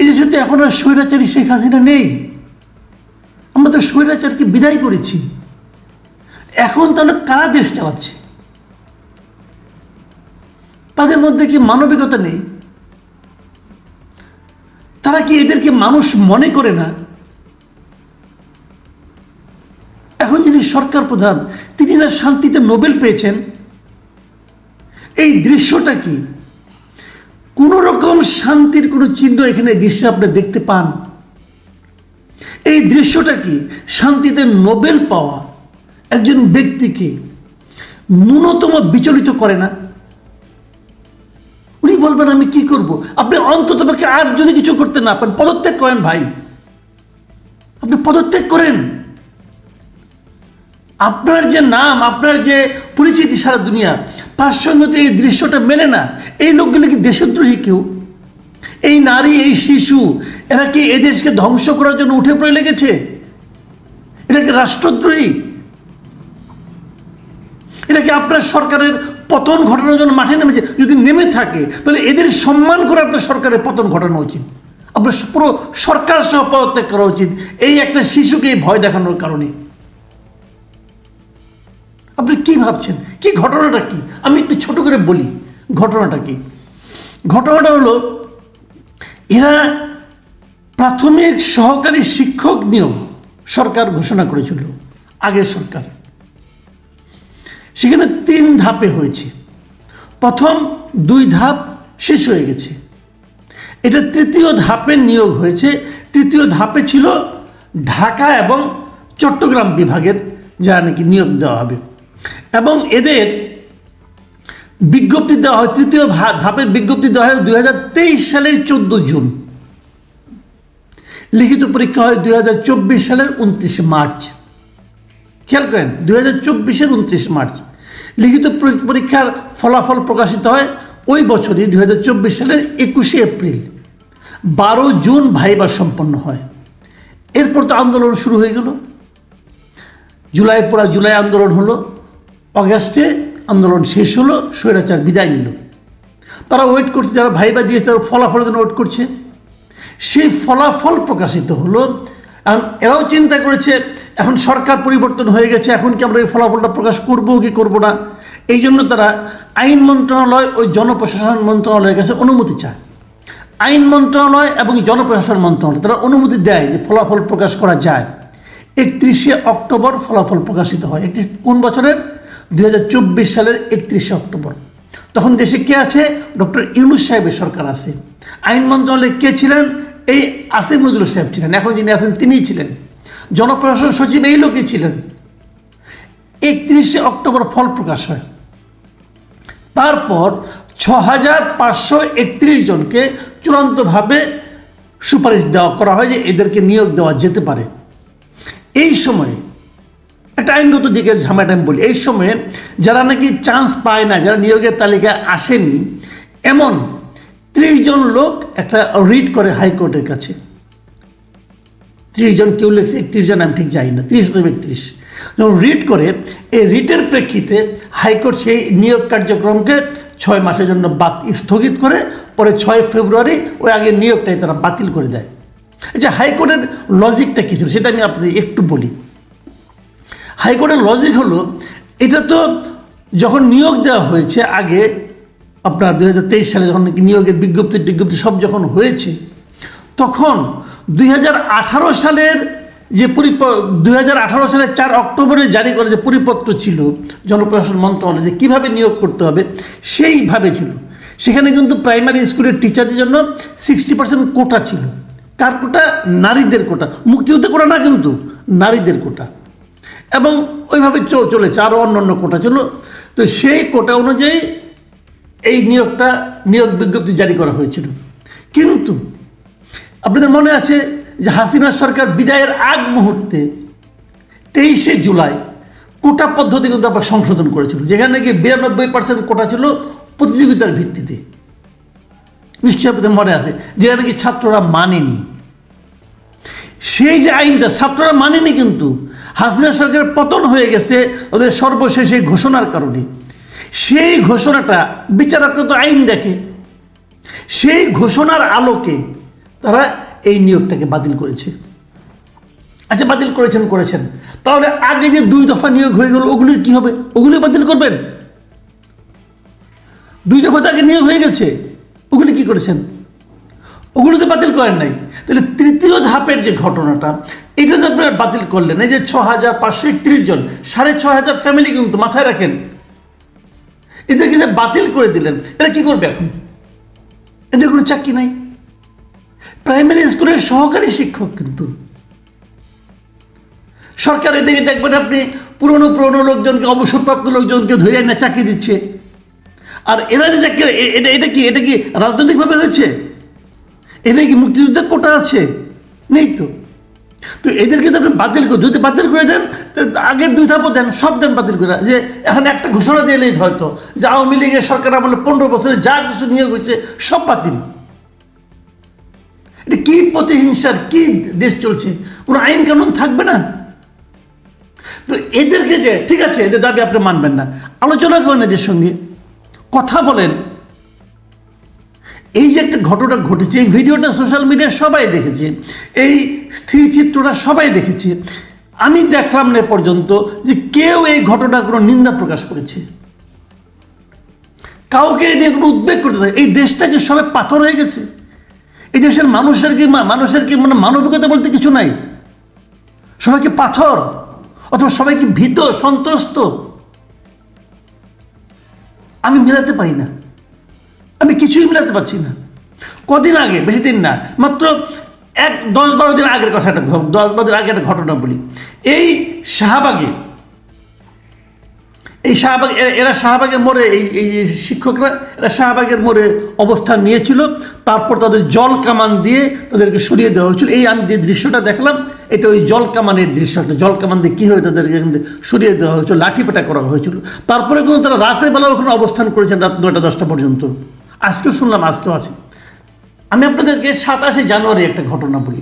দেশে তো এখন আর স্বৈরাচারী শেখ হাসিনা নেই। আমরা তো স্বৈরাচারকে বিদায় করেছি। এখন তাহলে কারা দেশ চালাচ্ছে? তাদের মধ্যে কি মানবিকতা নেই? তারা কি এদেরকে মানুষ মনে করে না? এখন যিনি সরকার প্রধান, তিনি না শান্তিতে নোবেল পেয়েছেন? এই দৃশ্যটা কি? কোন রকম শান্তির কোনো চিহ্ন এখানে দৃশ্য আপনি দেখতে পান? এই দৃশ্যটা কি? শান্তিতে নোবেল পাওয়া একজন ব্যক্তিকে ন্যূনতম বিচলিত করে না? উনি বলবেন আমি কি করব? আপনি অন্তত পক্ষে আর যদি কিছু করতে না পারেন পদত্যাগ করেন ভাই, আপনি পদত্যাগ করেন। আপনার যে নাম, আপনার যে পরিচিতি সারা দুনিয়া, তার সঙ্গে তো এই দৃশ্যটা মেলে না। এই লোকগুলো কি দেশদ্রোহী কেউ? এই নারী, এই শিশু, এরা কি এদেশকে ধ্বংস করার জন্য উঠে পড়ে লেগেছে? এরা কি রাষ্ট্রদ্রোহী? এটা কি আপনার সরকারের পতন ঘটানোর জন্য মাঠে নেমেছে? যদি নেমে থাকে তাহলে এদের সম্মান করে আপনার সরকারের পতন ঘটানো উচিত। আপনার পুরো সরকার সহ পদত্যাগ করা উচিত এই একটা শিশুকে ভয় দেখানোর কারণে। আপনি কি ভাবছেন? কি ঘটনাটা কি? আমি একটু ছোট করে বলি ঘটনাটা কি। ঘটনাটা হলো, এরা প্রাথমিক সহকারী শিক্ষক নিয়োগ সরকার ঘোষণা করেছিল, আগের সরকার। সেখানে 3 ধাপে হয়েছে। প্রথম 2 ধাপ শেষ হয়ে গেছে। এটা 3য় ধাপের নিয়োগ হয়েছে। 3য় ধাপে ছিল ঢাকা এবং চট্টগ্রাম বিভাগের যারা নাকি নিয়োগ দেওয়া হবে, এবং এদের বিজ্ঞপ্তি দেওয়া হয়। 3য় ধাপের বিজ্ঞপ্তি দেওয়া হয় 2023 সালের 14 জুন। লিখিত পরীক্ষা হয় 2024 সালের 29 মার্চ। খেয়াল করেন, 2024-এর 29 মার্চ। লিখিত পরীক্ষার ফলাফল প্রকাশিত হয় ওই বছরই 2024 সালের 21 এপ্রিল। 12 জুন ভাইবা সম্পন্ন হয়। এরপর তো আন্দোলন শুরু হয়ে গেল। জুলাই আন্দোলন হলো, অগাস্টে আন্দোলন শেষ হলো, স্বৈরাচার বিদায় নিল। তারা ওয়েট করছে, যারা ভাইবা দিয়েছে তারা ফলাফলের জন্য ওয়েট করছে। সেই ফলাফল প্রকাশিত হলো। এখন এরাও চিন্তা করেছে এখন সরকার পরিবর্তন হয়ে গেছে, এখন কি আমরা এই ফলাফলটা প্রকাশ করবো কি করবো না। এই জন্য তারা আইন মন্ত্রণালয় ওই জনপ্রশাসন মন্ত্রণালয়ের কাছে অনুমতি চায়। আইন মন্ত্রণালয় এবং জনপ্রশাসন মন্ত্রণালয় তারা অনুমতি দেয় যে ফলাফল প্রকাশ করা যায়। 31 অক্টোবর ফলাফল প্রকাশিত হয়। একটি কোন বছরের? 2024 সালের 31 অক্টোবর। তখন দেশে কে আছে? ডক্টর ইউনূস সাহেবের সরকার আছে। আইন মন্ত্রণালয়ে কে ছিলেন? এই আসিফ নজরুল সাহেব ছিলেন। এখন যিনি আছেন তিনিই ছিলেন। জনপ্রশাসন সচিব এই লোকই ছিলেন। 31 অক্টোবর ফল প্রকাশ হয়। তারপর 6531 জনকে চূড়ান্তভাবে সুপারিশ দেওয়া করা হয় যে এদেরকে নিয়োগ দেওয়া যেতে পারে। এই সময়ে একটা আইনগত দিকের ঝামেলাটা আমি বলি। এই সময়ে যারা নাকি চান্স পায় না, যারা নিয়োগের তালিকায় আসেনি, এমন 30 জন লোক একটা রিট করে হাইকোর্টের কাছে। 30 জন, কেউ লেখছে 31 জন, আমি ঠিক যাই না, 30 অথবা 31। যখন রিট করে, এই রিটের প্রেক্ষিতে হাইকোর্ট সেই নিয়োগ কার্যক্রমকে 6 মাসের জন্য স্থগিত করে পরে 6 ফেব্রুয়ারি ওই আগের নিয়োগটাই তারা বাতিল করে দেয়। আচ্ছা, হাইকোর্টের লজিকটা কী ছিল সেটা আমি আপনাদের একটু বলি। হাইকোর্টের লজিক হলো, এটা তো যখন নিয়োগ দেওয়া হয়েছে আগে আপনার 2023 সালে যখন নিয়োগের বিজ্ঞপ্তি সব যখন হয়েছে, তখন 2018 সালের যে 2018 সালের 4 অক্টোবরে জারি করে যে পরিপত্র ছিল জনপ্রশাসন মন্ত্রণালয় যে কীভাবে নিয়োগ করতে হবে, সেইভাবে ছিল। সেখানে কিন্তু প্রাইমারি স্কুলের টিচারদের জন্য 60% কোটা ছিল। কার কোটা? নারীদের কোটা। মুক্তিযুদ্ধের কোটা না, কিন্তু নারীদের কোটা। এবং ওইভাবে চলেছে, আরও অন্য কোটা ছিল। তো সেই কোটা অনুযায়ী এই নিয়োগ বিজ্ঞপ্তি জারি করা হয়েছিল। কিন্তু আপনাদের মনে আছে যে হাসিনা সরকার বিদায়ের আগ মুহূর্তে 23শে জুলাই কোটা পদ্ধতি কিন্তু আবার সংশোধন করেছিল, যেখানে নাকি 92% কোটা ছিল প্রতিযোগিতার ভিত্তিতে। নিশ্চয়ই আপনাদের মনে আছে, যেটা নাকি ছাত্ররা মানেনি। সেই যে আইনটা ছাত্ররা মানেনি, কিন্তু হাসিনা সরকারের পতন হয়ে গেছে ওদের সর্বশেষে ঘোষণার কারণে। সেই ঘোষণাটা বিচারকরা তো আইন দেখে, সেই ঘোষণার আলোকে তারা এই নিয়োগটাকে বাতিল করেছে। আচ্ছা, বাতিল করেছেন, তাহলে আগে যে 2 দফা নিয়োগ হয়ে গেল ওগুলির কি হবে? ওগুলি বাতিল করবেন? 2 দফা তো আগে নিয়োগ হয়ে গেছে, ওগুলি কি করেছেন? ওগুলো তো বাতিল করেন নাই। তাহলে তৃতীয় ধাপের যে ঘটনাটা, এটা তো আপনারা বাতিল করলেন। এই যে 6531 জন, 6500 ফ্যামিলি, কিন্তু মাথায় রাখেন, এদেরকে যে বাতিল করে দিলেন, এরা কি করবে এখন? এদের কোনো চাকরি নাই। প্রাইমারি স্কুলের সহকারী শিক্ষক, কিন্তু সরকার এদিকে দেখবেন আপনি পুরনো লোকজনকে, অবসরপ্রাপ্ত লোকজনকে ধরে না চাকরি দিচ্ছে। আর এরা যে চাকরি, এটা কি রাজনৈতিকভাবে হয়েছে? এটা কি মুক্তিযুদ্ধের কোটা আছে? নেই তো। তো এদেরকে তো আপনি বাতিল করে, যদি বাতিল করে দেন, আগের 2 ধাপও দেন, সব দেন বাতিল করে। যে এখন একটা ঘোষণা দিলেই হয়তো যে আওয়ামী লীগের সরকার আমলে 15 বছরে যা কিছু নিয়োগ হয়েছে সব বাতিল। এটা কি প্রতিহিংসার কি দেশ চলছে? কোনো আইন কানুন থাকবে না। তো এদেরকে যে, ঠিক আছে, এদের দাবি আপনি মানবেন না, আলোচনা করেন, এদের সঙ্গে কথা বলেন। এই যে একটা ঘটনা ঘটেছে, এই ভিডিওটা সোশ্যাল মিডিয়ায় সবাই দেখেছে, এই স্থিরচিত্রটা সবাই দেখেছে। আমি দেখলাম না পর্যন্ত যে কেউ এই ঘটনার কোনো নিন্দা প্রকাশ করেছে, কাউকে নিয়ে কোনো উদ্বেগ করতে থাকে। এই দেশটাকে সবাই পাথর হয়ে গেছে। এই দেশের মানুষের কি মানে মানবিকতা বলতে কিছু নাই? সবাইকে পাথর, অথবা সবাইকে ভীত সন্ত্রস্ত? আমি মেলাতে পারি না, আমি কিছুই মেলাতে পারছি না। কদিন আগে, বেশি দিন না, মাত্র 10-12 দিন আগের কথাটা, 10-12 দিন আগে একটা ঘটনা বলি। এই শাহবাগে, এরা শাহবাগের মোড়ে, এই শিক্ষকরা, এরা শাহবাগের মোড়ে অবস্থান নিয়েছিল। তারপর তাদের জল কামান দিয়ে তাদেরকে সরিয়ে দেওয়া হয়েছিল। এই আমি যে দৃশ্যটা দেখলাম, এটা ওই জল কামানের দৃশ্যটা। জল কামান দিয়ে কীভাবে তাদেরকে এখান থেকে সরিয়ে দেওয়া হয়েছিল, লাঠিপেটা করা হয়েছিল। তারপরে কিন্তু তারা রাতের বেলা ওখানে অবস্থান করেছেন, রাত 9টা-10টা পর্যন্ত। আজকেও শুনলাম, আজকেও আছে। আমি আপনাদেরকে 27শে জানুয়ারি একটা ঘটনা বলি।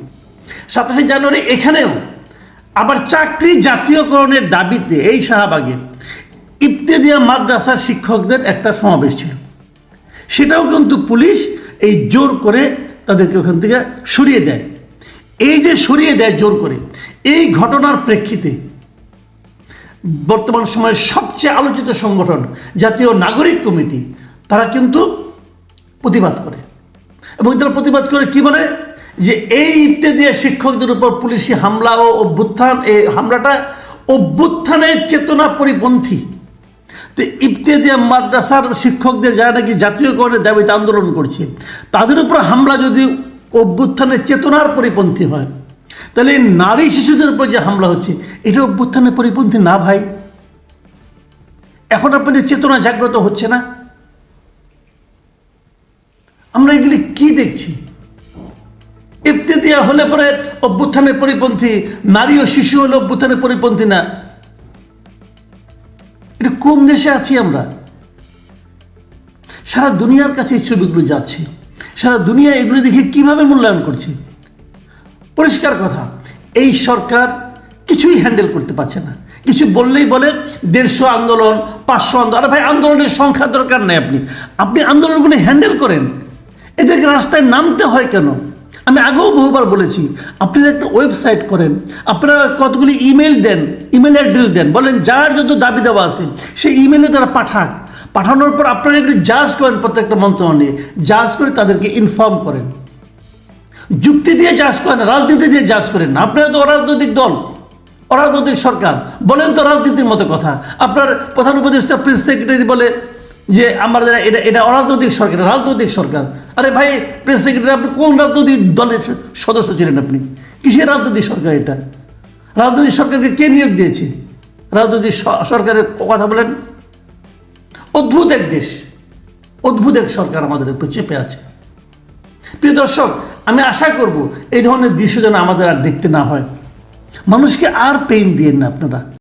27শে জানুয়ারি এখানেও আবার চাকরি জাতীয়করণের দাবিতে এই শাহবাগে ইবতেদাইয়া মাদ্রাসার শিক্ষকদের একটা সমাবেশ ছিল। সেটাও কিন্তু পুলিশ এই জোর করে তাদেরকে ওখান থেকে সরিয়ে দেয়। এই যে সরিয়ে দেয় জোর করে, এই ঘটনার প্রেক্ষিতে বর্তমান সময়ের সবচেয়ে আলোচিত সংগঠন জাতীয় নাগরিক কমিটি, তারা কিন্তু প্রতিবাদ করে। এবং তারা প্রতিবাদ করে কি বলে, যে এই ইবতেদাইয়া শিক্ষকদের উপর পুলিশি হামলা ও অভ্যুত্থান, এই হামলাটা অভ্যুত্থানের চেতনা পরিপন্থী। তো ইবতেদাইয়া মাদ্রাসার শিক্ষকদের যারা নাকি জাতীয়করণের দাবিতে আন্দোলন করছে, তাদের উপর হামলা যদি অভ্যুত্থানের চেতনার পরিপন্থী হয়, তাহলে নারী শিশুদের উপর যে হামলা হচ্ছে, এটা অভ্যুত্থানের পরিপন্থী না ভাই? এখন আপনাদের চেতনা জাগ্রত হচ্ছে না? আমরা এগুলি কি দেখছি? ইবতেদাইয়া হলে পরে অভ্যুত্থানের পরিপন্থী, নারী ও শিশু হলে অভ্যুত্থানের পরিপন্থী না। এটা কোন দেশে আছি আমরা? সারা দুনিয়ার কাছে এই ছবিগুলো যাচ্ছে, সারা দুনিয়া এগুলো দেখে কিভাবে মূল্যায়ন করছে। পরিষ্কার কথা, এই সরকার কিছুই হ্যান্ডেল করতে পারছে না। কিছু বললেই বলে 150 আন্দোলন, 500 আন্দোলন। আরে ভাই, আন্দোলনের সংখ্যা দরকার নেই। আপনি আন্দোলনগুলো হ্যান্ডেল করেন, এদেরকে রাস্তায় নামতে হয় কেন? আমি আগেও বহুবার বলেছি, আপনারা একটা ওয়েবসাইট করেন, আপনারা কতগুলি ইমেল দেন, ইমেল অ্যাড্রেস দেন, বলেন যার যত দাবি দেওয়া আছে সেই ইমেলে তারা পাঠানোর পর আপনারা এগুলি জাজ করেন, প্রত্যেকটা মন্ত্রণালয়ে জাজ করে তাদেরকে ইনফর্ম করেন। যুক্তি দিয়ে জাজ করেন, রাজনীতি দিয়ে জাজ করেন না। আপনারা তো অরাজনৈতিক দল, অরাজনৈতিক সরকার, বলেন তো রাজনীতির মতো কথা। আপনার প্রধান উপদেষ্টা, প্রেস সেক্রেটারি বলে যে আমাদের এটা অরাজনৈতিক সরকার, রাজনৈতিক সরকার। আরে ভাই, প্রেস সেক্রেটারি, আপনি কোন রাজনৈতিক দলের সদস্য ছিলেন? আপনি কিসের রাজনৈতিক সরকার? এটা রাজনৈতিক সরকারকে কে নিয়োগ দিয়েছে? রাজনৈতিক সরকারের কথা বলেন। অদ্ভুত এক দেশ, অদ্ভুত এক সরকার আমাদের উপর চেপে আছে। প্রিয় দর্শক, আমি আশা করব এই ধরনের দৃশ্য যেন আমাদের আর দেখতে না হয়। মানুষকে আর পেইন দিয়েন না আপনারা।